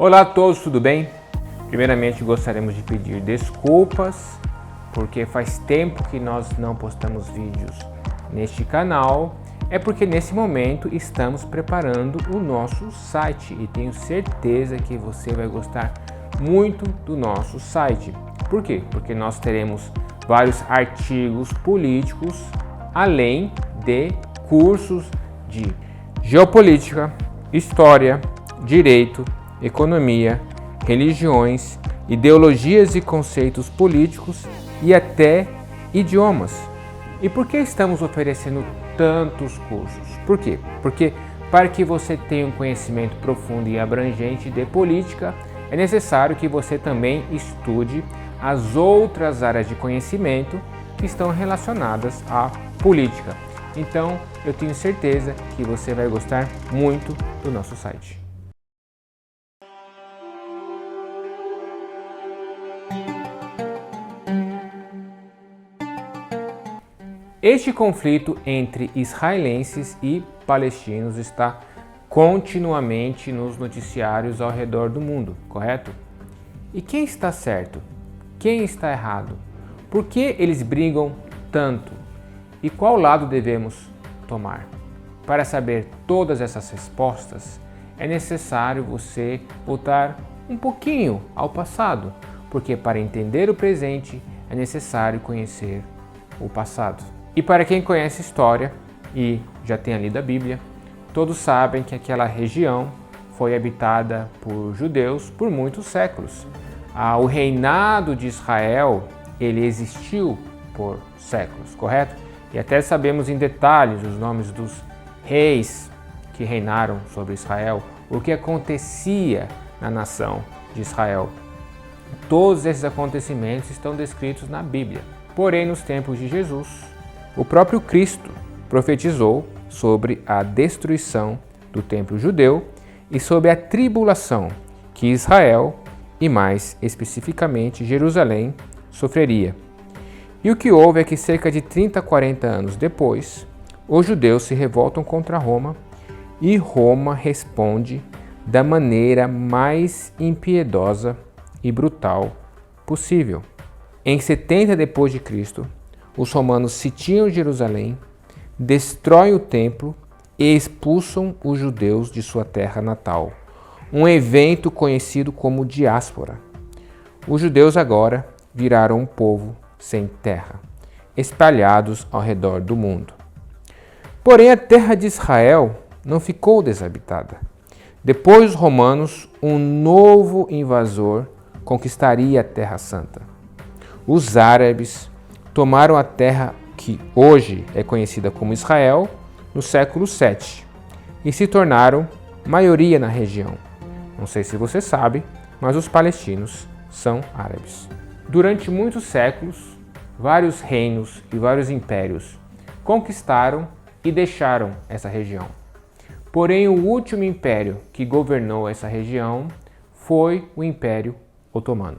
Olá a todos, tudo bem? Primeiramente gostaríamos de pedir desculpas, porque faz tempo que nós não postamos vídeos neste canal. É porque nesse momento estamos preparando o nosso site e tenho certeza que você vai gostar muito do nosso site. Por quê? Porque nós teremos vários artigos políticos, além de cursos de geopolítica, história, direito, economia, religiões, ideologias e conceitos políticos e até idiomas. E por que estamos oferecendo tantos cursos? Por quê? Porque para que você tenha um conhecimento profundo e abrangente de política, é necessário que você também estude as outras áreas de conhecimento que estão relacionadas à política. Então, eu tenho certeza que você vai gostar muito do nosso site. Este conflito entre israelenses e palestinos está continuamente nos noticiários ao redor do mundo, correto? E quem está certo? Quem está errado? Por que eles brigam tanto? E qual lado devemos tomar? Para saber todas essas respostas, é necessário você voltar um pouquinho ao passado, porque para entender o presente é necessário conhecer o passado. E para quem conhece história e já tenha lido a Bíblia, todos sabem que aquela região foi habitada por judeus por muitos séculos. O reinado de Israel, ele existiu por séculos, correto? E até sabemos em detalhes os nomes dos reis que reinaram sobre Israel, o que acontecia na nação de Israel. Todos esses acontecimentos estão descritos na Bíblia. Porém, nos tempos de Jesus, o próprio Cristo profetizou sobre a destruição do templo judeu e sobre a tribulação que Israel, e mais especificamente Jerusalém, sofreria. E o que houve é que cerca de 30 a 40 anos depois, os judeus se revoltam contra Roma e Roma responde da maneira mais impiedosa e brutal possível. Em 70 depois de Cristo, os romanos sitiam Jerusalém, destroem o templo e expulsam os judeus de sua terra natal, um evento conhecido como diáspora. Os judeus agora viraram um povo sem terra, espalhados ao redor do mundo. Porém, a terra de Israel não ficou desabitada. Depois dos romanos, um novo invasor conquistaria a Terra Santa. Os árabes tomaram a terra que hoje é conhecida como Israel no século VII e se tornaram maioria na região. Não sei se você sabe, mas os palestinos são árabes. Durante muitos séculos, vários reinos e vários impérios conquistaram e deixaram essa região. Porém, o último império que governou essa região foi o Império Otomano.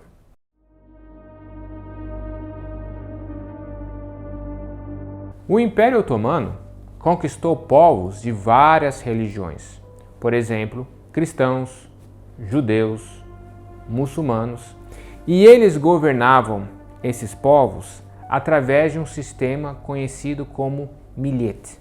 O Império Otomano conquistou povos de várias religiões, por exemplo, cristãos, judeus, muçulmanos, e eles governavam esses povos através de um sistema conhecido como millet,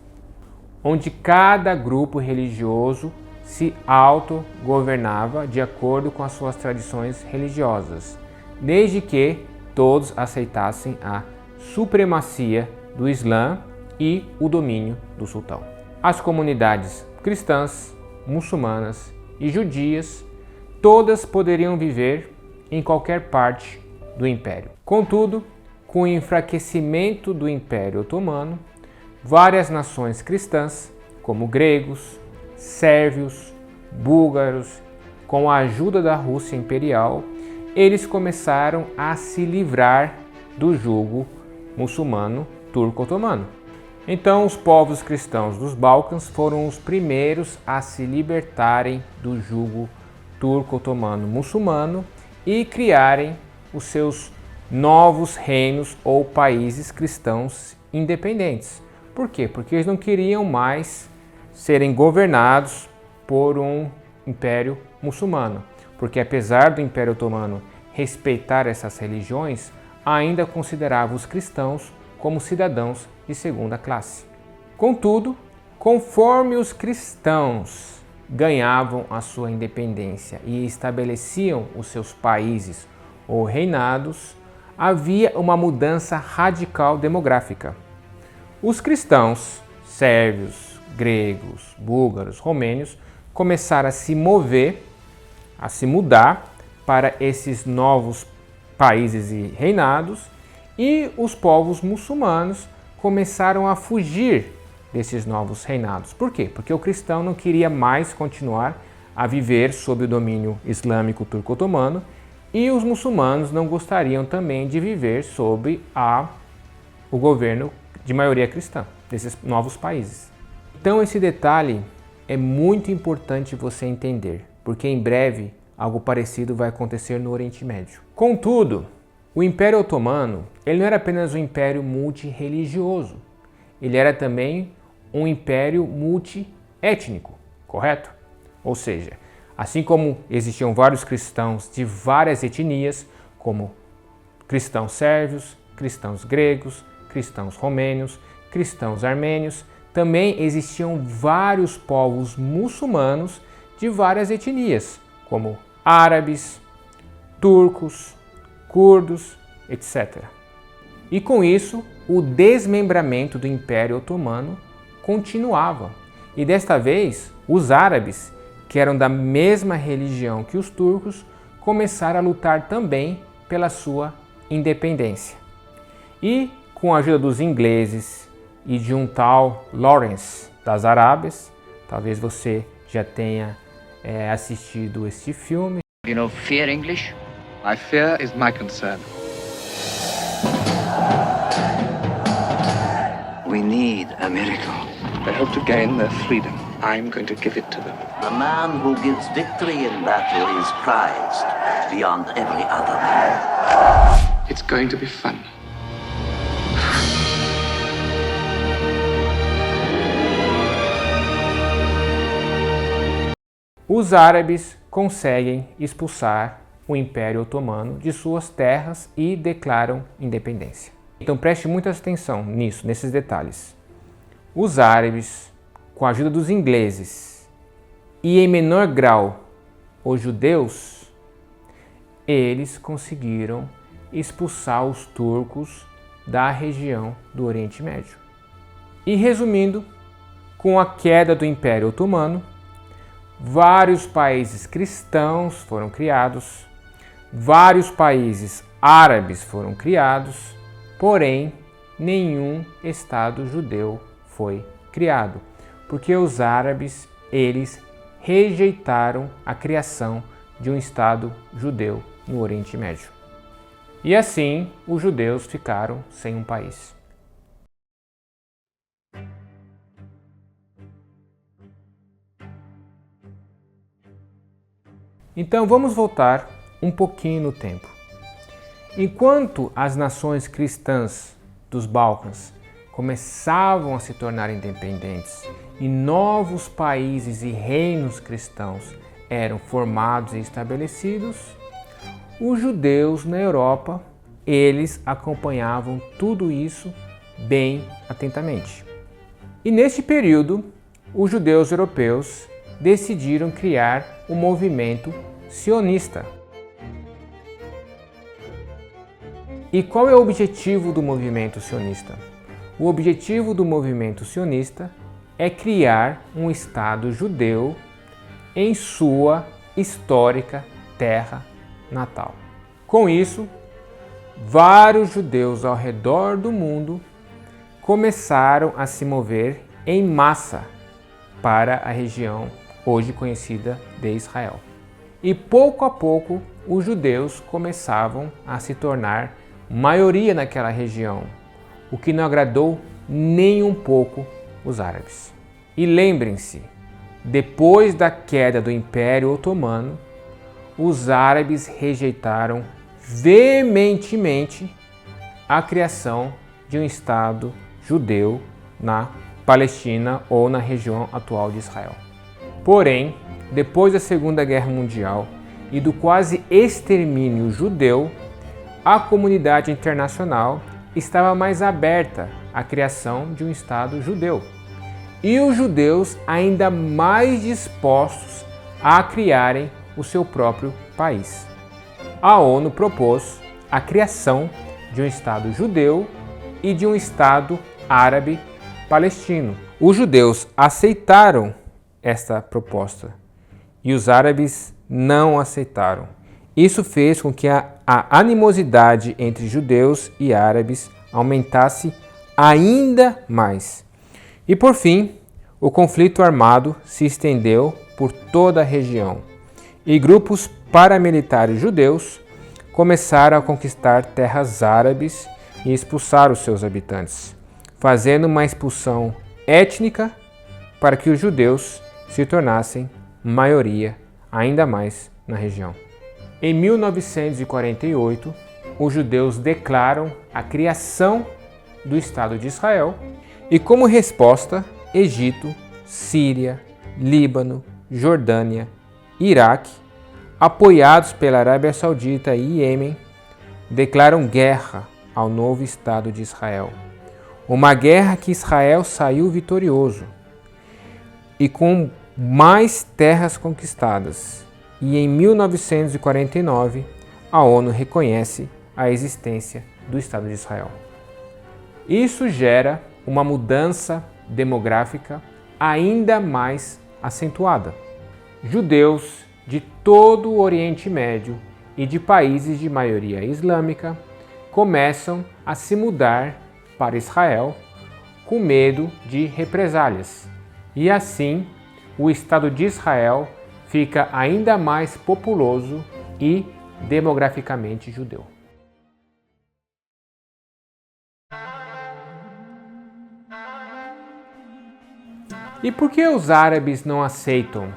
onde cada grupo religioso se autogovernava de acordo com as suas tradições religiosas, desde que todos aceitassem a supremacia do Islã e o domínio do sultão. As comunidades cristãs, muçulmanas e judias, todas poderiam viver em qualquer parte do império. Contudo, com o enfraquecimento do Império Otomano, várias nações cristãs, como gregos, sérvios, búlgaros, com a ajuda da Rússia imperial, eles começaram a se livrar do jugo muçulmano turco-otomano. Então, os povos cristãos dos Balcãs foram os primeiros a se libertarem do jugo turco-otomano muçulmano e criarem os seus novos reinos ou países cristãos independentes. Por quê? Porque eles não queriam mais serem governados por um império muçulmano. porque apesar do Império Otomano respeitar essas religiões, ainda considerava os cristãos como cidadãos de segunda classe. Contudo, conforme os cristãos ganhavam a sua independência e estabeleciam os seus países ou reinados, havia uma mudança radical demográfica. Os cristãos, sérvios, gregos, búlgaros, romênios, começaram a se mover, a se mudar para esses novos países e reinados, e os povos muçulmanos começaram a fugir desses novos reinados. Por quê? Porque o cristão não queria mais continuar a viver sob o domínio islâmico turco-otomano e os muçulmanos não gostariam também de viver sob o governo de maioria cristã desses novos países. Então esse detalhe é muito importante você entender, porque em breve algo parecido vai acontecer no Oriente Médio. Contudo, o Império Otomano ele não era apenas um império multirreligioso, ele era também um império multiétnico, correto? Ou seja, assim como existiam vários cristãos de várias etnias, como cristãos sérvios, cristãos gregos, cristãos romênios, cristãos armênios, também existiam vários povos muçulmanos de várias etnias, como árabes, turcos, curdos, etc. E com isso, o desmembramento do Império Otomano continuava. E desta vez, os árabes, que eram da mesma religião que os turcos, começaram a lutar também pela sua independência. E com a ajuda dos ingleses e de um tal Lawrence das Arábias, talvez você já tenha assistido este filme. You know, fear English? My fear is my concern. We need a miracle. They hope to gain their freedom. I'm going to give it to them. The man who gives victory in battle is prized beyond every other man. It's going to be fun. Os árabes conseguem expulsar o Império Otomano de suas terras e declaram independência. Então preste muita atenção nisso, nesses detalhes. Os árabes, com a ajuda dos ingleses e em menor grau os judeus, eles conseguiram expulsar os turcos da região do Oriente Médio. E resumindo, com a queda do Império Otomano, vários países cristãos foram criados, vários países árabes foram criados, porém nenhum Estado judeu foi criado, porque os árabes eles rejeitaram a criação de um Estado judeu no Oriente Médio. E assim os judeus ficaram sem um país. Então vamos voltar um pouquinho no tempo. Enquanto as nações cristãs dos Balcãs começavam a se tornar independentes e novos países e reinos cristãos eram formados e estabelecidos, os judeus na Europa, eles acompanhavam tudo isso bem atentamente. E neste período, os judeus europeus decidiram criar o movimento sionista. E qual é o objetivo do movimento sionista? O objetivo do movimento sionista é criar um Estado judeu em sua histórica terra natal. Com isso, vários judeus ao redor do mundo começaram a se mover em massa para a região hoje conhecida de Israel. E pouco a pouco os judeus começavam a se tornar maioria naquela região, o que não agradou nem um pouco os árabes. E lembrem-se, depois da queda do Império Otomano, os árabes rejeitaram veementemente a criação de um Estado judeu na Palestina ou na região atual de Israel. Porém, depois da Segunda Guerra Mundial e do quase extermínio judeu, a comunidade internacional estava mais aberta à criação de um Estado judeu. E os judeus ainda mais dispostos a criarem o seu próprio país. A ONU propôs a criação de um Estado judeu e de um Estado árabe palestino. Os judeus aceitaram esta proposta e os árabes não aceitaram. Isso fez com que a animosidade entre judeus e árabes aumentasse ainda mais. E por fim, o conflito armado se estendeu por toda a região e grupos paramilitares judeus começaram a conquistar terras árabes e expulsar os seus habitantes, fazendo uma expulsão étnica para que os judeus se tornassem maioria ainda mais na região. Em 1948, os judeus declaram a criação do Estado de Israel e, como resposta, Egito, Síria, Líbano, Jordânia, Iraque, apoiados pela Arábia Saudita e Iêmen, declaram guerra ao novo Estado de Israel. Uma guerra que Israel saiu vitorioso e com mais terras conquistadas. E em 1949, a ONU reconhece a existência do Estado de Israel. Isso gera uma mudança demográfica ainda mais acentuada. Judeus de todo o Oriente Médio e de países de maioria islâmica começam a se mudar para Israel com medo de represálias. E assim, o Estado de Israel fica ainda mais populoso e demograficamente judeu. E por que os árabes não aceitam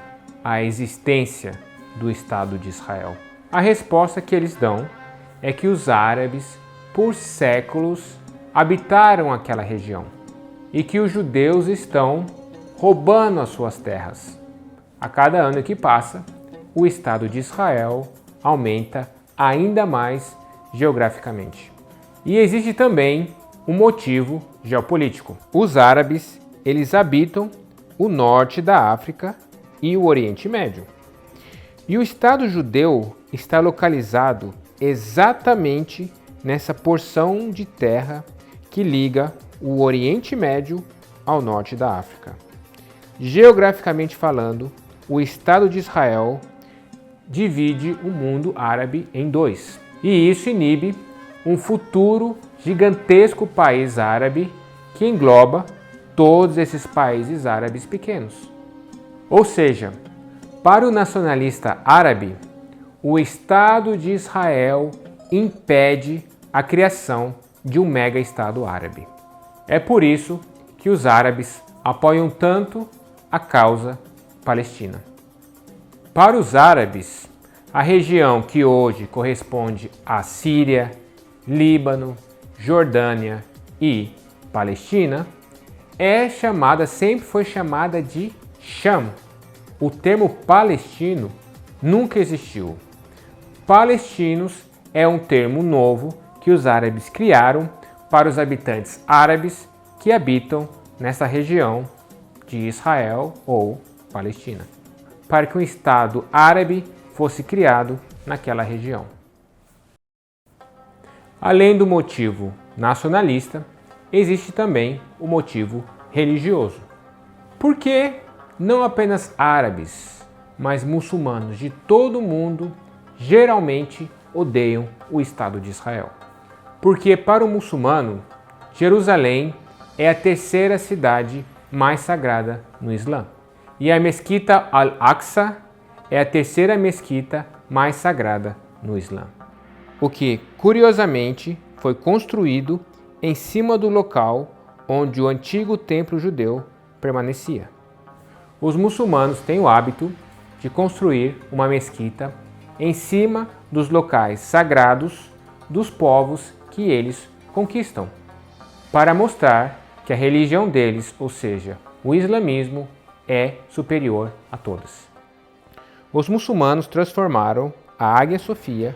a existência do Estado de Israel? A resposta que eles dão é que os árabes, por séculos, habitaram aquela região e que os judeus estão roubando as suas terras. A cada ano que passa, o Estado de Israel aumenta ainda mais geograficamente. E existe também um motivo geopolítico. Os árabes, eles habitam o norte da África e o Oriente Médio. E o Estado judeu está localizado exatamente nessa porção de terra que liga o Oriente Médio ao norte da África. Geograficamente falando, o Estado de Israel divide o mundo árabe em dois. E isso inibe um futuro gigantesco país árabe que engloba todos esses países árabes pequenos. Ou seja, para o nacionalista árabe, o Estado de Israel impede a criação de um mega-estado árabe. É por isso que os árabes apoiam tanto a causa palestina. Para os árabes, a região que hoje corresponde à Síria, Líbano, Jordânia e Palestina sempre foi chamada de Sham. O termo palestino nunca existiu. Palestinos é um termo novo que os árabes criaram para os habitantes árabes que habitam nessa região de Israel ou Palestina, para que um Estado árabe fosse criado naquela região. Além do motivo nacionalista, existe também o motivo religioso. Porque não apenas árabes, mas muçulmanos de todo o mundo geralmente odeiam o Estado de Israel. Porque para o muçulmano, Jerusalém é a terceira cidade mais sagrada no Islã. E a mesquita Al-Aqsa é a terceira mesquita mais sagrada no Islã. O que, curiosamente, foi construído em cima do local onde o antigo templo judeu permanecia. Os muçulmanos têm o hábito de construir uma mesquita em cima dos locais sagrados dos povos que eles conquistam, para mostrar que a religião deles, ou seja, o islamismo, é superior a todas. Os muçulmanos transformaram a Águia Sofia,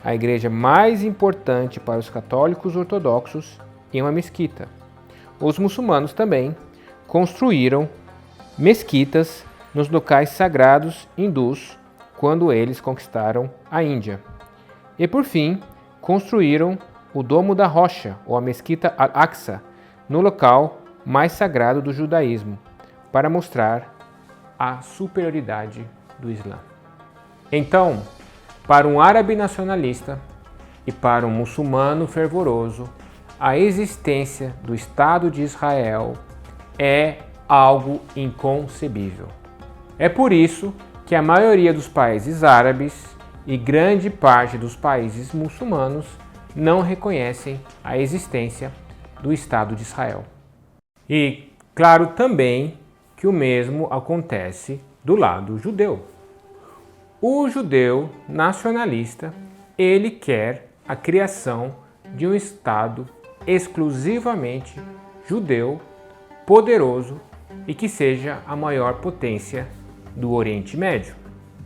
a igreja mais importante para os católicos ortodoxos, em uma mesquita. Os muçulmanos também construíram mesquitas nos locais sagrados hindus quando eles conquistaram a Índia. E por fim, construíram o Domo da Rocha, ou a Mesquita Al-Aqsa, no local mais sagrado do judaísmo, para mostrar a superioridade do Islã. Então, para um árabe nacionalista e para um muçulmano fervoroso, a existência do Estado de Israel é algo inconcebível. É por isso que a maioria dos países árabes e grande parte dos países muçulmanos não reconhecem a existência do Estado de Israel. E, claro, também que o mesmo acontece do lado judeu. O judeu nacionalista, ele quer a criação de um Estado exclusivamente judeu, poderoso e que seja a maior potência do Oriente Médio.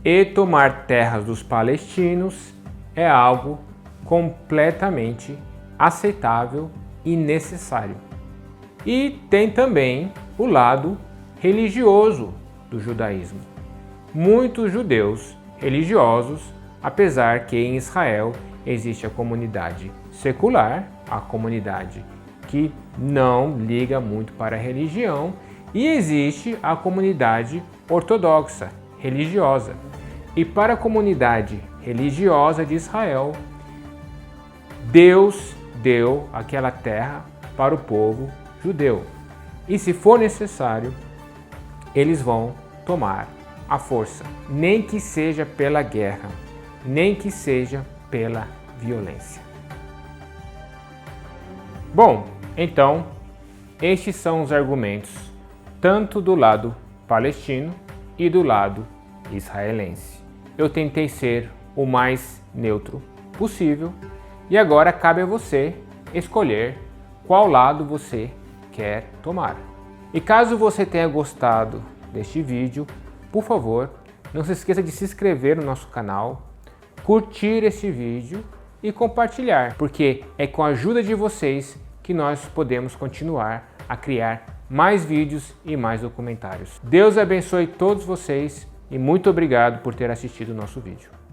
E tomar terras dos palestinos é algo completamente aceitável e necessário. E tem também o lado religioso do judaísmo. Muitos judeus religiosos, apesar que em Israel existe a comunidade secular, a comunidade que não liga muito para a religião, e existe a comunidade ortodoxa, religiosa. E para a comunidade religiosa de Israel, Deus deu aquela terra para o povo judeu. E se for necessário, eles vão tomar à força, nem que seja pela guerra, nem que seja pela violência. Bom, então, estes são os argumentos tanto do lado palestino e do lado israelense. Eu tentei ser o mais neutro possível e agora cabe a você escolher qual lado você quer tomar. E caso você tenha gostado deste vídeo, por favor, não se esqueça de se inscrever no nosso canal, curtir este vídeo e compartilhar, porque é com a ajuda de vocês que nós podemos continuar a criar mais vídeos e mais documentários. Deus abençoe todos vocês e muito obrigado por ter assistido o nosso vídeo.